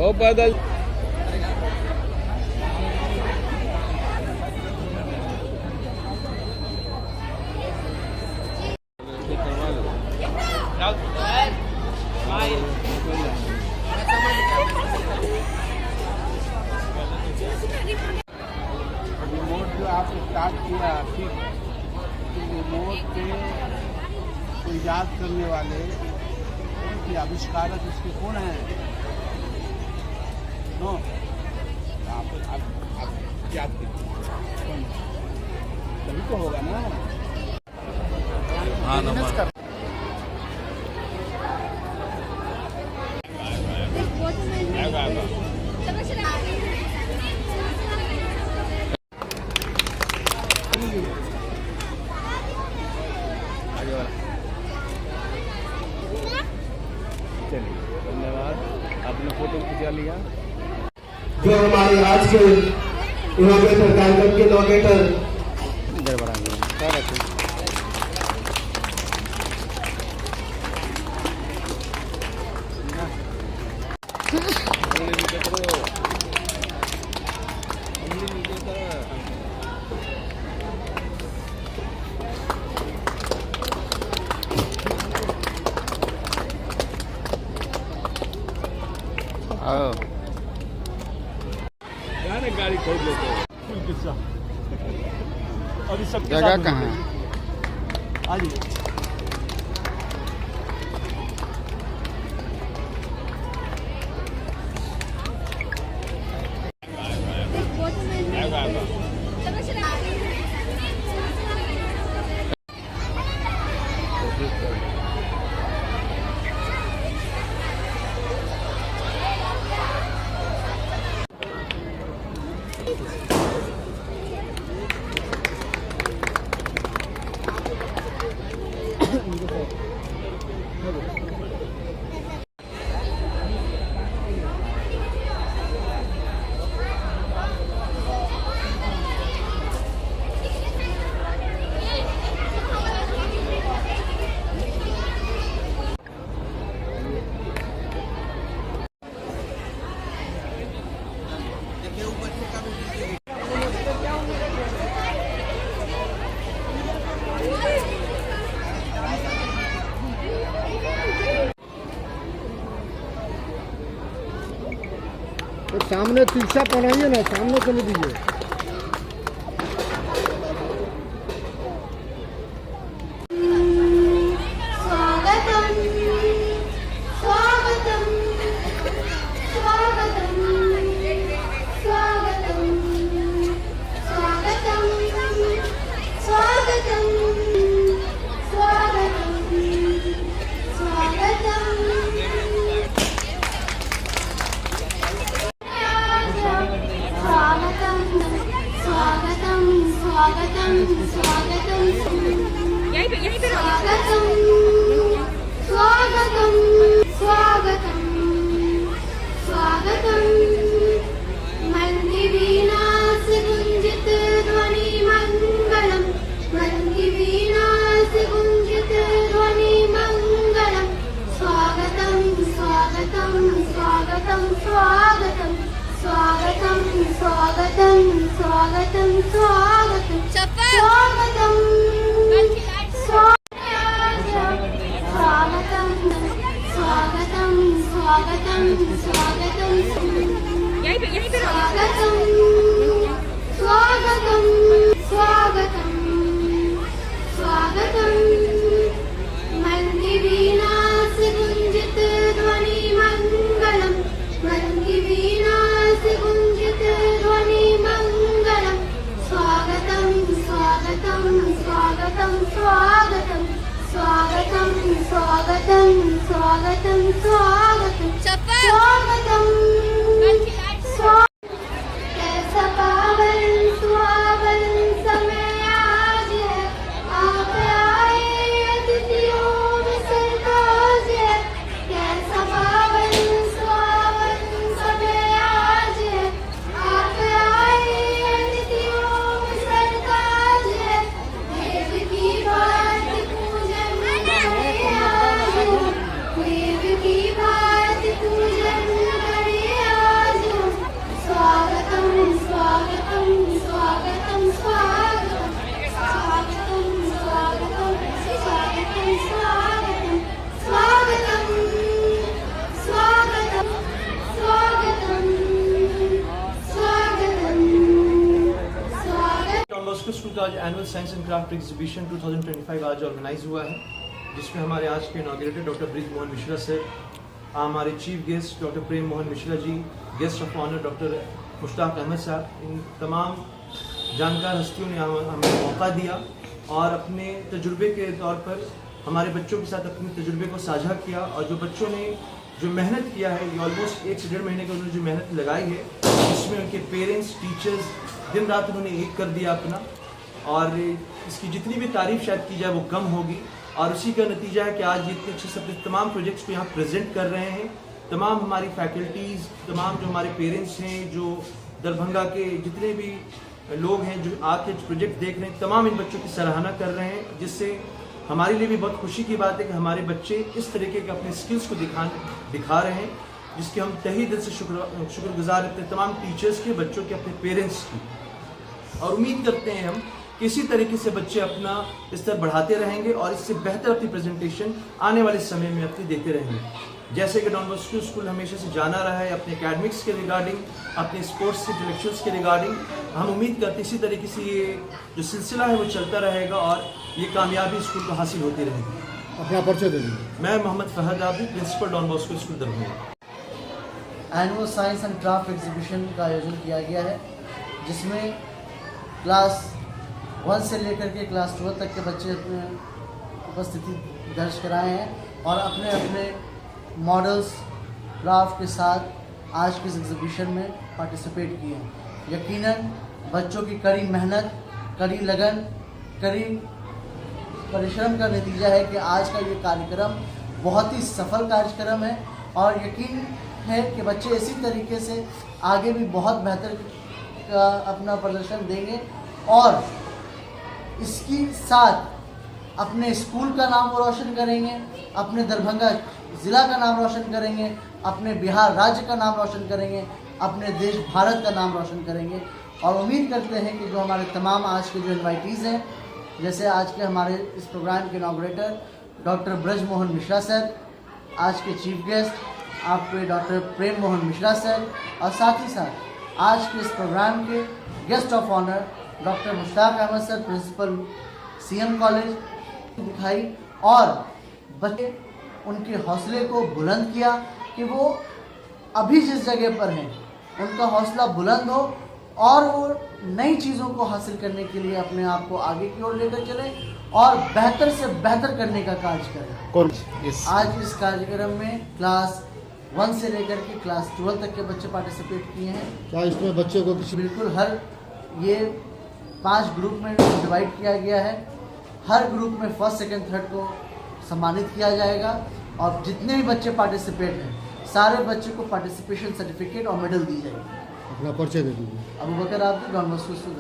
वो पैदल रिमोट जो आप स्टार्ट किया, ठीक, रिमोट पे को याद करने वाले कि आविष्कारक इसके कौन है? नो, आप याद कीजिए, तभी तो होगा ना। हाँ, नमस्कार। चलिए, धन्यवाद, आपने फोटो खिंचा लिया। जो हमारे आज के इनोवेटर कार्यक्रम के इनोवेटर इधर बढ़ाएंगे गाड़ी खोल लेते हैं। अभी सब जगह कहाँ है? आज तो सामने तिरछा बनाइए ना, सामने चले दीजिए। देव की बात पूजन करे बॉस्को स्कूल का आज annual science and craft exhibition 2025 आज ऑर्गेनाइज हुआ है, जिसमें हमारे आज के inaugurator doctor Brij Mohan Mishra sir, हमारे chief guest doctor Prem Mohan Mishra ji, guest of honour doctor Mushtaq Ahmed साहब, इन तमाम जानकार हस्तियों ने हमें मौका दिया और अपने तजुर्बे के तौर पर हमारे बच्चों के साथ अपने तजुर्बे को साझा किया। और जो बच्चों ने जो मेहनत किया है, ये ऑलमोस्ट 1 से 1.5 महीने की उन्होंने जो मेहनत लगाई है, इसमें उनके पेरेंट्स, टीचर्स दिन रात उन्होंने एक कर दिया अपना, और इसकी जितनी भी तारीफ शायद की जाए वो कम होगी। और उसी का नतीजा है कि आज ये इतने अच्छे से तमाम प्रोजेक्ट्स को यहाँ प्रेजेंट कर रहे हैं। तमाम हमारी फैकल्टीज़, तमाम जो हमारे पेरेंट्स हैं, जो दरभंगा के जितने भी लोग हैं जो आके प्रोजेक्ट देख रहे हैं, तमाम इन बच्चों की सराहना कर रहे हैं, जिससे हमारे लिए भी बहुत खुशी की बात है कि हमारे बच्चे इस तरीके के अपने स्किल्स को दिखा रहे हैं, जिसके हम तहे दिल से शुक्रगुजार रहते हैं तमाम टीचर्स के, बच्चों के, अपने पेरेंट्स की। और उम्मीद करते हैं हम कि इसी तरीके से बच्चे अपना स्तर बढ़ाते रहेंगे और इससे बेहतर अपनी प्रेजेंटेशन आने वाले समय में अपनी देते रहेंगे। जैसे कि डॉन बॉस्को स्कूल हमेशा से जाना रहा है अपने एकेडमिक्स के रिगार्डिंग, अपने स्पोर्ट्स इंटेलेक्चुअल्स के रिगार्डिंग, हम उम्मीद करते हैं इसी तरीके से ये जो सिलसिला है वो चलता रहेगा और ये कामयाबी स्कूल को हासिल होती रहेगी। अपना परिचय दे दीजिए। मैं Mohammad Fahad Abid, principal Don Bosco school Darbhanga. Annual science and craft exhibition का आयोजन किया गया है, जिसमें क्लास 1 से लेकर के क्लास 12 तक के बच्चे अपने उपस्थिति दर्ज कराए हैं और अपने अपने मॉडल्स क्राफ्ट के साथ आज के इस एग्जीबिशन में पार्टिसिपेट किए हैं। यकीनन बच्चों की कड़ी मेहनत, कड़ी लगन, कड़ी परिश्रम का नतीजा है कि आज का ये कार्यक्रम बहुत ही सफल कार्यक्रम है और यकीन है कि बच्चे इसी तरीके से आगे भी बहुत बेहतर का अपना प्रदर्शन देंगे और इसके साथ अपने स्कूल का नाम रोशन करेंगे, अपने दरभंगा ज़िला का नाम रोशन करेंगे, अपने बिहार राज्य का नाम रोशन करेंगे, अपने देश भारत का नाम रोशन करेंगे। और उम्मीद करते हैं कि जो हमारे तमाम आज के जो इन्वाइटीज़ हैं, जैसे आज के हमारे इस प्रोग्राम के inaugurator doctor Braj Mohan Mishra sir, आज के चीफ गेस्ट आपके डॉक्टर प्रेम मोहन मिश्रा सर, और साथ ही साथ आज के इस प्रोग्राम के guest of honour doctor Mushtaq Ahmad sir, principal CM college दिखाई और बच्चे उनके हौसले को बुलंद किया कि वो अभी जिस जगह पर हैं उनका हौसला बुलंद हो और वो नई चीज़ों को हासिल करने के लिए अपने आप को आगे की ओर लेकर चले और बेहतर से बेहतर करने का कार्य करें। आज इस कार्यक्रम में क्लास 1 से लेकर के क्लास 12 तक के बच्चे पार्टिसिपेट किए हैं। क्या इसमें बच्चे को किसी बिल्कुल, हर ये 5 ग्रुप में डिवाइड किया गया है। हर ग्रुप में फर्स्ट, सेकंड, थर्ड को सम्मानित किया जाएगा और जितने भी बच्चे पार्टिसिपेट हैं सारे बच्चे को पार्टिसिपेशन सर्टिफिकेट और मेडल दी जाएगी। अपना परिचय दे दीजिए। अबू बकर आबिद, डॉन बॉस्को स्कूल।